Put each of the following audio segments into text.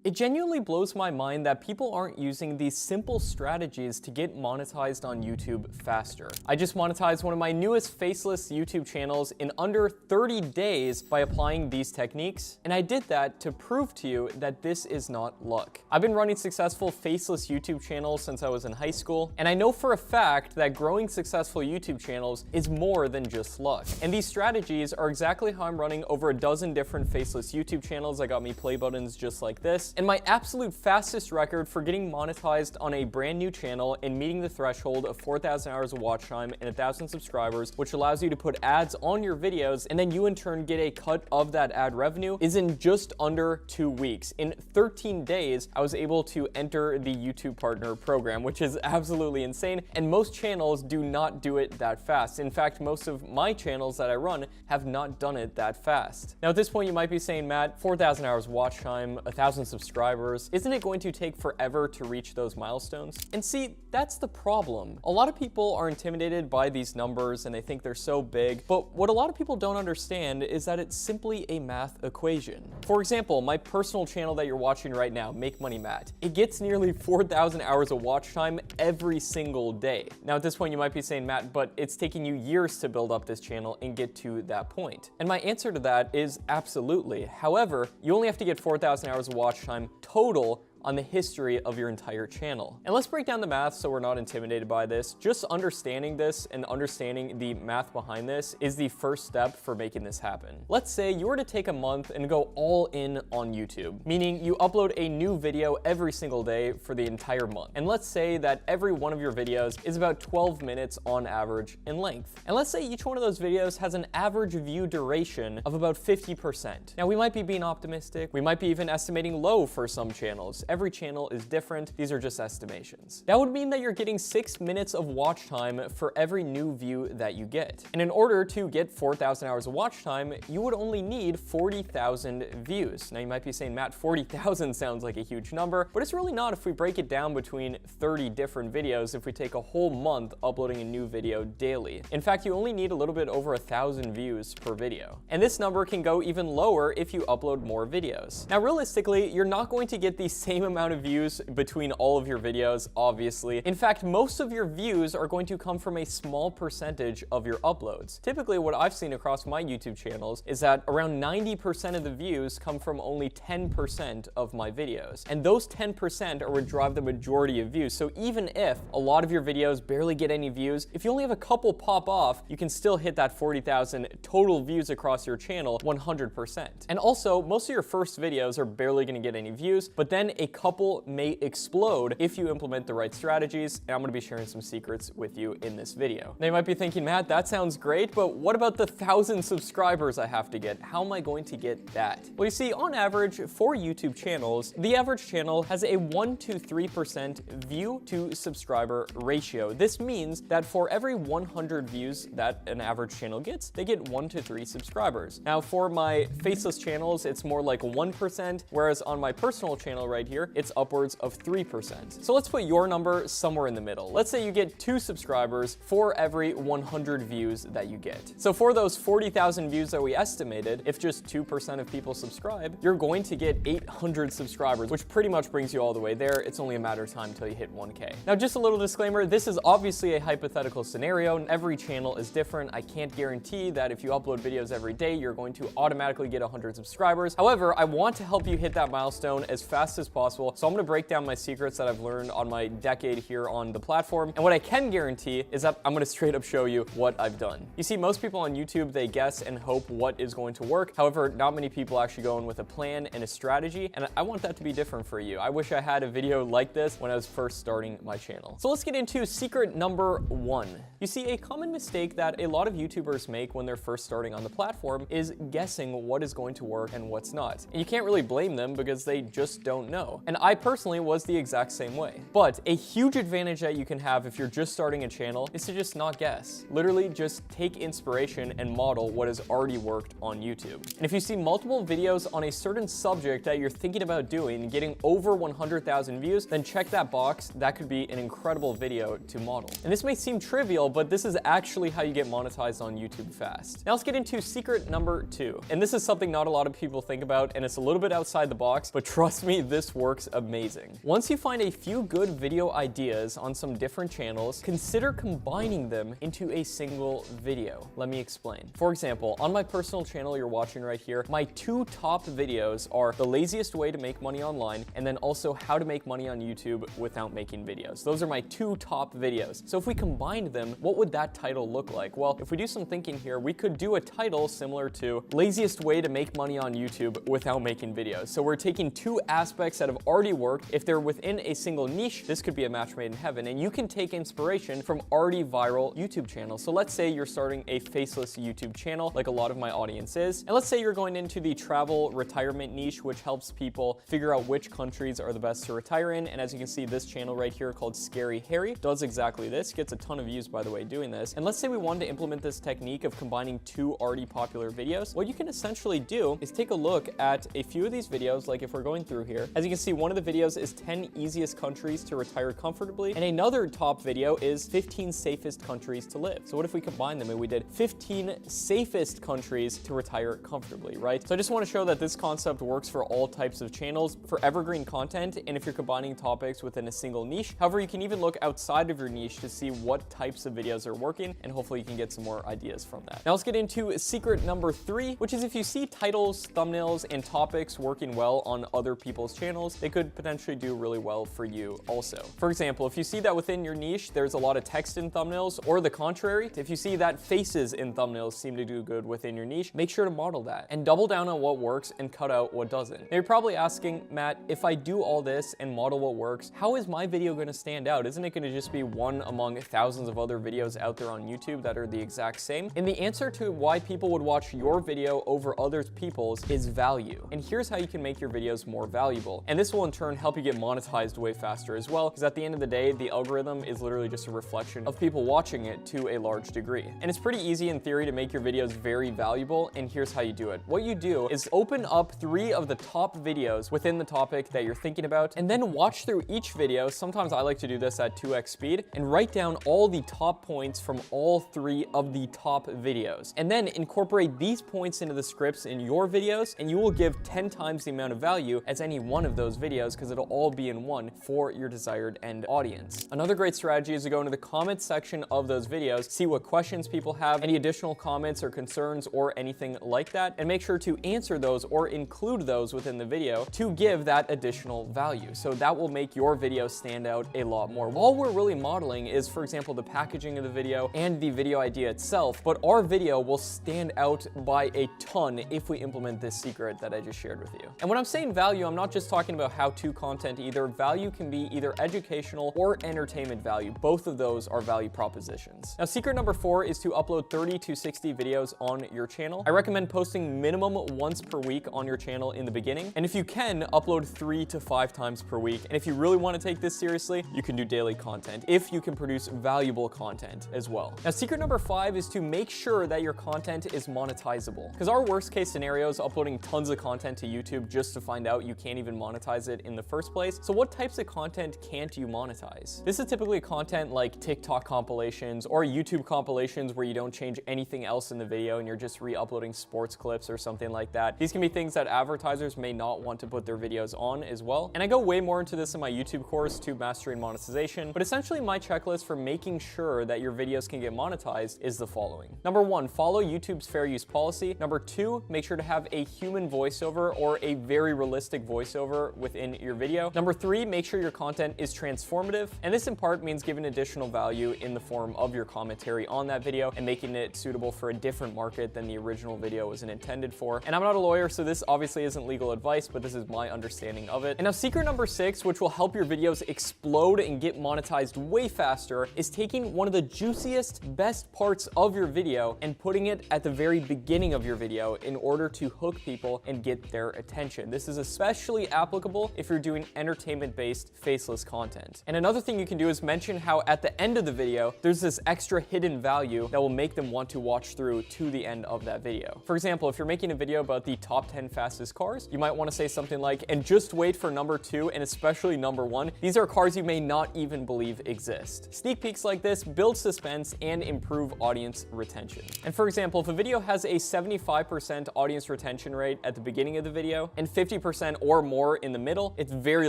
It genuinely blows my mind that people aren't using these simple strategies to get monetized on YouTube faster. I just monetized one of my newest Faceless YouTube channels in under 30 days by applying these techniques, and I did that to prove to you that this is not luck. I've been running successful Faceless YouTube channels since I was in high school, and I know for a fact that growing successful YouTube channels is more than just luck. And these strategies are exactly how I'm running over a dozen different Faceless YouTube channels that got me play buttons just like this, and my absolute fastest record for getting monetized on a brand new channel and meeting the threshold of 4,000 hours of watch time and 1,000 subscribers, which allows you to put ads on your videos and then you in turn get a cut of that ad revenue, is in just under 2 weeks. In 13 days, I was able to enter the YouTube Partner Program, which is absolutely insane, and most channels do not do it that fast. In fact, most of my channels that I run have not done it that fast. Now at this point you might be saying, Matt, 4,000 hours watch time, 1,000 subscribers, isn't it going to take forever to reach those milestones? And see, that's the problem. A lot of people are intimidated by these numbers and they think they're so big, but what a lot of people don't understand is that it's simply a math equation. For example, my personal channel that you're watching right now, Make Money Matt, it gets nearly 4,000 hours of watch time every single day. Now at this point you might be saying, Matt, but it's taking you years to build up this channel and get to that point. And my answer to that is absolutely. However, you only have to get 4,000 hours of watch time total on the history of your entire channel. And let's break down the math so we're not intimidated by this. Just understanding this and understanding the math behind this is the first step for making this happen. Let's say you were to take a month and go all in on YouTube, meaning you upload a new video every single day for the entire month. And let's say that every one of your videos is about 12 minutes on average in length. And let's say each one of those videos has an average view duration of about 50%. Now we might be being optimistic, we might be even estimating low for some channels. Every channel is different. These are just estimations. That would mean that you're getting 6 minutes of watch time for every new view that you get. And in order to get 4,000 hours of watch time, you would only need 40,000 views. Now you might be saying, Matt, 40,000 sounds like a huge number, but it's really not if we break it down between 30 different videos if we take a whole month uploading a new video daily. In fact, you only need a little bit over 1,000 views per video. And this number can go even lower if you upload more videos. Now realistically, you're not going to get the same amount of views between all of your videos, obviously. In fact, most of your views are going to come from a small percentage of your uploads. Typically, what I've seen across my YouTube channels is that around 90% of the views come from only 10% of my videos. And those 10% are what drive the majority of views. So even if a lot of your videos barely get any views, if you only have a couple pop off, you can still hit that 40,000 total views across your channel 100%. And also, most of your first videos are barely gonna get any views, but then a couple may explode if you implement the right strategies, and I'm gonna be sharing some secrets with you in this video. Now you might be thinking, Matt, that sounds great, but what about the 1,000 subscribers I have to get? How am I going to get that? Well, you see, on average, for YouTube channels, the average channel has a 1 to 3% view to subscriber ratio. This means that for every 100 views that an average channel gets, they get 1 to 3 subscribers. Now for my Faceless channels, it's more like 1%, whereas on my personal channel right here, it's upwards of 3%. So let's put your number somewhere in the middle. Let's say you get 2 subscribers for every 100 views that you get. So for those 40,000 views that we estimated, if just 2% of people subscribe, you're going to get 800 subscribers, which pretty much brings you all the way there. It's only a matter of time until you hit 1K. Now, just a little disclaimer, this is obviously a hypothetical scenario and every channel is different. I can't guarantee that if you upload videos every day, you're going to automatically get 100 subscribers. However, I want to help you hit that milestone as fast as possible. So I'm gonna break down my secrets that I've learned on my decade here on the platform. And what I can guarantee is that I'm gonna straight up show you what I've done. You see, most people on YouTube, they guess and hope what is going to work. However, not many people actually go in with a plan and a strategy. And I want that to be different for you. I wish I had a video like this when I was first starting my channel. So let's get into secret number 1. You see, a common mistake that a lot of YouTubers make when they're first starting on the platform is guessing what is going to work and what's not. And you can't really blame them because they just don't know. know. And I personally was the exact same way. But a huge advantage that you can have if you're just starting a channel is to just not guess. Literally just take inspiration and model what has already worked on YouTube. And if you see multiple videos on a certain subject that you're thinking about doing and getting over 100,000 views, then check that box. That could be an incredible video to model. And this may seem trivial, but this is actually how you get monetized on YouTube fast. Now let's get into secret number 2. And this is something not a lot of people think about, and it's a little bit outside the box, but trust me, this works amazing. Once you find a few good video ideas on some different channels, consider combining them into a single video. Let me explain. For example, on my personal channel you're watching right here, my 2 top videos are the laziest way to make money online, and then also how to make money on YouTube without making videos. Those are my 2 top videos. So if we combined them, what would that title look like? Well, if we do some thinking here, we could do a title similar to laziest way to make money on YouTube without making videos. So we're taking 2 aspects that have already worked. If they're within a single niche, this could be a match made in heaven, and you can take inspiration from already viral YouTube channels. So let's say you're starting a faceless YouTube channel, like a lot of my audience is, and let's say you're going into the travel retirement niche, which helps people figure out which countries are the best to retire in. And as you can see, this channel right here called Scary Harry does exactly this. Gets a ton of views, by the way, doing this. And let's say we wanted to implement this technique of combining 2 already popular videos. What you can essentially do is take a look at a few of these videos, like if we're going through here. As you can see, one of the videos is 10 easiest countries to retire comfortably, and another top video is 15 safest countries to live. So what if we combine them and we did 15 safest countries to retire comfortably, right? So I just want to show that this concept works for all types of channels, for evergreen content, and if you're combining topics within a single niche. However, you can even look outside of your niche to see what types of videos are working, and hopefully you can get some more ideas from that. Now let's get into secret number 3, which is if you see titles, thumbnails, and topics working well on other people's channels, they could potentially do really well for you also. For example, if you see that within your niche, there's a lot of text in thumbnails, or the contrary, if you see that faces in thumbnails seem to do good within your niche, make sure to model that and double down on what works and cut out what doesn't. Now you're probably asking, Matt, if I do all this and model what works, how is my video going to stand out? Isn't it going to just be one among thousands of other videos out there on YouTube that are the exact same? And the answer to why people would watch your video over other people's is value. And here's how you can make your videos more valuable. And this will in turn help you get monetized way faster as well, because at the end of the day, the algorithm is literally just a reflection of people watching it to a large degree. And it's pretty easy in theory to make your videos very valuable, and here's how you do it. What you do is open up 3 of the top videos within the topic that you're thinking about, and then watch through each video. Sometimes I like to do this at 2x speed, and write down all the top points from all 3 of the top videos. And then incorporate these points into the scripts in your videos, and you will give 10 times the amount of value as any one of those videos, because it'll all be in one for your desired end audience. Another great strategy is to go into the comments section of those videos, see what questions people have, any additional comments or concerns or anything like that, and make sure to answer those or include those within the video to give that additional value. So that will make your video stand out a lot more. All we're really modeling is, for example, the packaging of the video and the video idea itself, but our video will stand out by a ton if we implement this secret that I just shared with you. And when I'm saying value, I'm not just talking about how-to content either. Value can be either educational or entertainment value. Both of those are value propositions. Now, secret number 4 is to upload 30 to 60 videos on your channel. I recommend posting minimum once per week on your channel in the beginning. And if you can, upload 3 to 5 times per week. And if you really want to take this seriously, you can do daily content if you can produce valuable content as well. Now, secret number 5 is to make sure that your content is monetizable. Because our worst case scenario is uploading tons of content to YouTube just to find out you can't even monetize it in the first place. So what types of content can't you monetize? This is typically content like TikTok compilations or YouTube compilations where you don't change anything else in the video and you're just re-uploading sports clips or something like that. These can be things that advertisers may not want to put their videos on as well. And I go way more into this in my YouTube course, Tube Mastering Monetization, but essentially my checklist for making sure that your videos can get monetized is the following. Number 1, follow YouTube's fair use policy. Number 2, make sure to have a human voiceover or a very realistic voiceover within your video. Number 3, make sure your content is transformative. And this in part means giving additional value in the form of your commentary on that video and making it suitable for a different market than the original video was intended for. And I'm not a lawyer, so this obviously isn't legal advice, but this is my understanding of it. And now secret number 6, which will help your videos explode and get monetized way faster, is taking one of the juiciest, best parts of your video and putting it at the very beginning of your video in order to hook people and get their attention. This is especially applicable applicable if you're doing entertainment-based faceless content. And another thing you can do is mention how at the end of the video, there's this extra hidden value that will make them want to watch through to the end of that video. For example, if you're making a video about the top 10 fastest cars, you might want to say something like, and just wait for number 2 and especially number 1. These are cars you may not even believe exist. Sneak peeks like this build suspense and improve audience retention. And for example, if a video has a 75% audience retention rate at the beginning of the video and 50% or more in the middle, it's very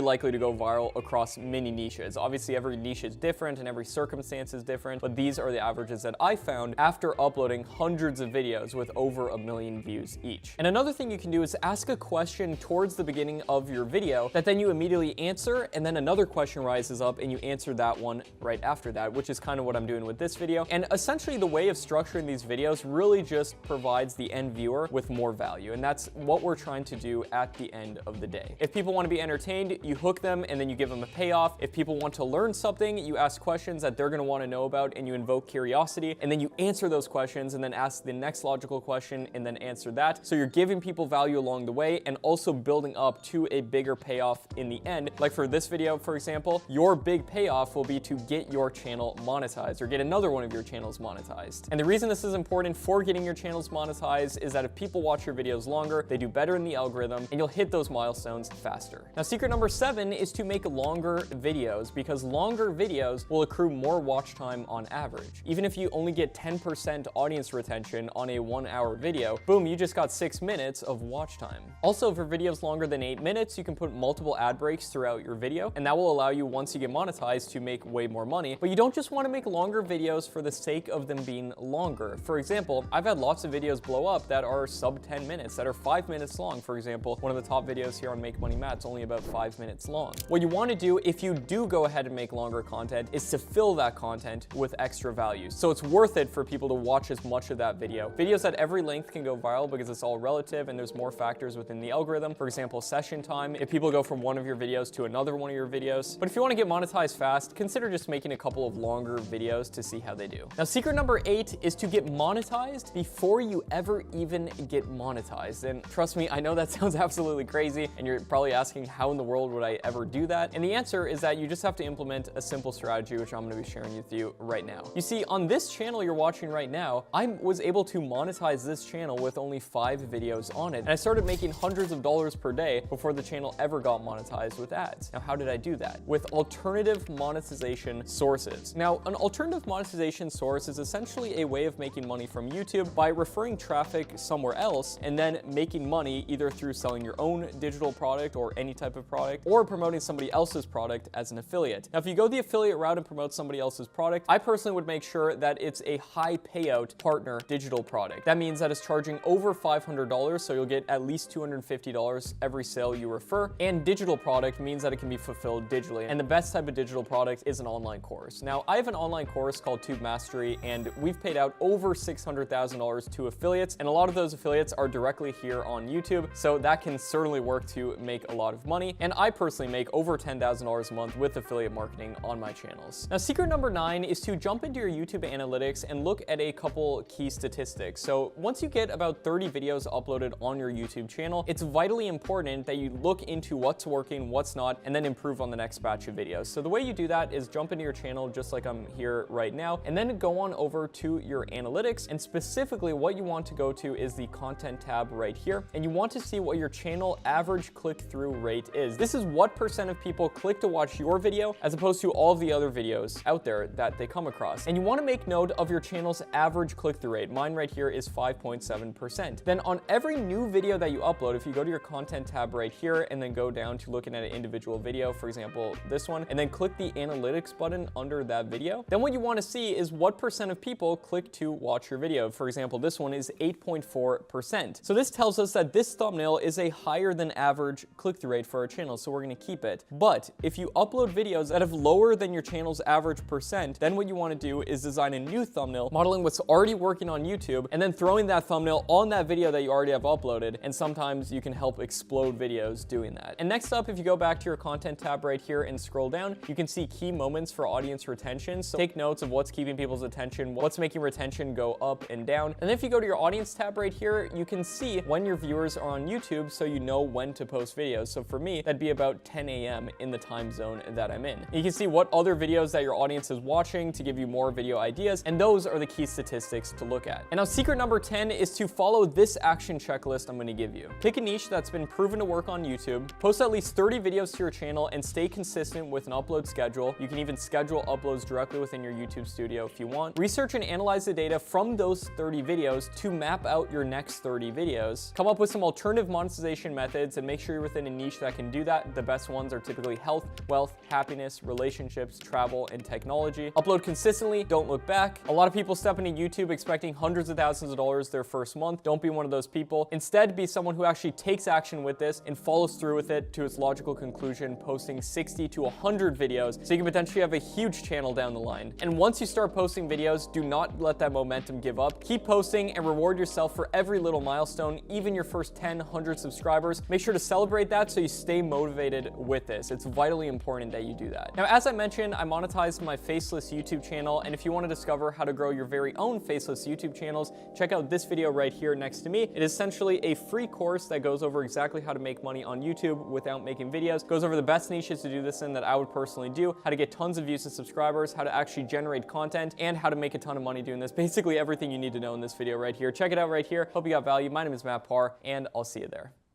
likely to go viral across many niches. Obviously, every niche is different and every circumstance is different, but these are the averages that I found after uploading hundreds of videos with over 1 million views each. And another thing you can do is ask a question towards the beginning of your video that then you immediately answer, and then another question rises up and you answer that one right after that, which is kind of what I'm doing with this video. And essentially the way of structuring these videos really just provides the end viewer with more value, and that's what we're trying to do at the end of the day. If people want to be entertained, you hook them and then you give them a payoff. If people want to learn something, you ask questions that they're going to want to know about and you invoke curiosity, and then you answer those questions and then ask the next logical question and then answer that. So you're giving people value along the way and also building up to a bigger payoff in the end. Like for this video, for example, your big payoff will be to get your channel monetized or get another one of your channels monetized. And the reason this is important for getting your channels monetized is that if people watch your videos longer, they do better in the algorithm and you'll hit those milestones faster. Now, secret number 7 is to make longer videos, because longer videos will accrue more watch time on average. Even if you only get 10% audience retention on a 1-hour video, boom, you just got 6 minutes of watch time. Also, if your video is longer than 8 minutes, you can put multiple ad breaks throughout your video, and that will allow you, once you get monetized, to make way more money. But you don't just want to make longer videos for the sake of them being longer. For example, I've had lots of videos blow up that are sub 10 minutes, that are 5 minutes long. For example, one of the top videos here on Make Money Matt's only about 5 minutes long. What you want to do if you do go ahead and make longer content is to fill that content with extra value. So it's worth it for people to watch as much of that video. Videos at every length can go viral because it's all relative and there's more factors within the algorithm. For example, session time, if people go from one of your videos to another one of your videos. But if you want to get monetized fast, consider just making a couple of longer videos to see how they do. Now, secret number 8 is to get monetized before you ever even get monetized. And trust me, I know that sounds absolutely crazy and you're probably asking, how in the world would I ever do that? And the answer is that you just have to implement a simple strategy, which I'm going to be sharing with you right now. You see, on this channel you're watching right now, I was able to monetize this channel with only 5 videos on it. And I started making hundreds of dollars per day before the channel ever got monetized with ads. Now, how did I do that? With alternative monetization sources. Now, an alternative monetization source is essentially a way of making money from YouTube by referring traffic somewhere else and then making money either through selling your own digital product or any type of product, or promoting somebody else's product as an affiliate. Now, if you go the affiliate route and promote somebody else's product, I personally would make sure that it's a high payout partner digital product. That means that it's charging over $500, so you'll get at least $250 every sale you refer. And digital product means that it can be fulfilled digitally. And the best type of digital product is an online course. Now, I have an online course called Tube Mastery, and we've paid out over $600,000 to affiliates, and a lot of those affiliates are directly here on YouTube, so that can certainly work to make a lot of money. And I personally make over $10,000 a month with affiliate marketing on my channels. Now, secret number 9 is to jump into your YouTube analytics and look at a couple key statistics. So once you get about 30 videos uploaded on your YouTube channel, it's vitally important that you look into what's working, what's not, and then improve on the next batch of videos. So the way you do that is jump into your channel just like I'm here right now, and then go on over to your analytics, and specifically what you want to go to is the content tab right here, and you want to see what your channel average click-through rate is. This is what % of people click to watch your video as opposed to all of the other videos out there that they come across. And you want to make note of your channel's average click-through rate. Mine right here is 5.7%. Then on every new video that you upload, if you go to your content tab right here and then go down to looking at an individual video, for example, this one, and then click the analytics button under that video, then what you want to see is what % of people click to watch your video. For example, this one is 8.4%. So this tells us that this thumbnail is a higher than average click-through rate for our channel, so we're going to keep it. But if you upload videos that have lower than your channel's average %, then what you want to do is design a new thumbnail, modeling what's already working on YouTube, and then throwing that thumbnail on that video that you already have uploaded, and sometimes you can help explode videos doing that. And next up, if you go back to your content tab right here and scroll down, you can see key moments for audience retention. So take notes of what's keeping people's attention, what's making retention go up and down. And then if you go to your audience tab right here, you can see when your viewers are on YouTube, so you know when to post videos. videos. So for me, that'd be about 10 a.m. in the time zone that I'm in. You can see what other videos that your audience is watching to give you more video ideas, and those are the key statistics to look at. And now secret number 10 is to follow this action checklist I'm going to give you. Pick a niche that's been proven to work on YouTube, post at least 30 videos to your channel, and stay consistent with an upload schedule. You can even schedule uploads directly within your YouTube studio if you want. Research and analyze the data from those 30 videos to map out your next 30 videos. Come up with some alternative monetization methods and make sure you're within a niche that can do that. The best ones are typically health, wealth, happiness, relationships, travel, and technology. Upload consistently, don't look back. A lot of people step into YouTube expecting hundreds of thousands of dollars their first month. Don't be one of those people. Instead, be someone who actually takes action with this and follows through with it to its logical conclusion, posting 60 to 100 videos so you can potentially have a huge channel down the line. And once you start posting videos, do not let that momentum give up. Keep posting and reward yourself for every little milestone, even your first 10, 100 subscribers. Make sure to celebrate that so you stay motivated with this. It's vitally important that you do that. Now, as I mentioned, I monetized my Faceless YouTube channel, and if you want to discover how to grow your very own Faceless YouTube channels, check out this video right here next to me. It is essentially a free course that goes over exactly how to make money on YouTube without making videos, goes over the best niches to do this in that I would personally do, how to get tons of views and subscribers, how to actually generate content, and how to make a ton of money doing this. Basically everything you need to know in this video right here. Check it out right here. Hope you got value. My name is Matt Parr, and I'll see you there.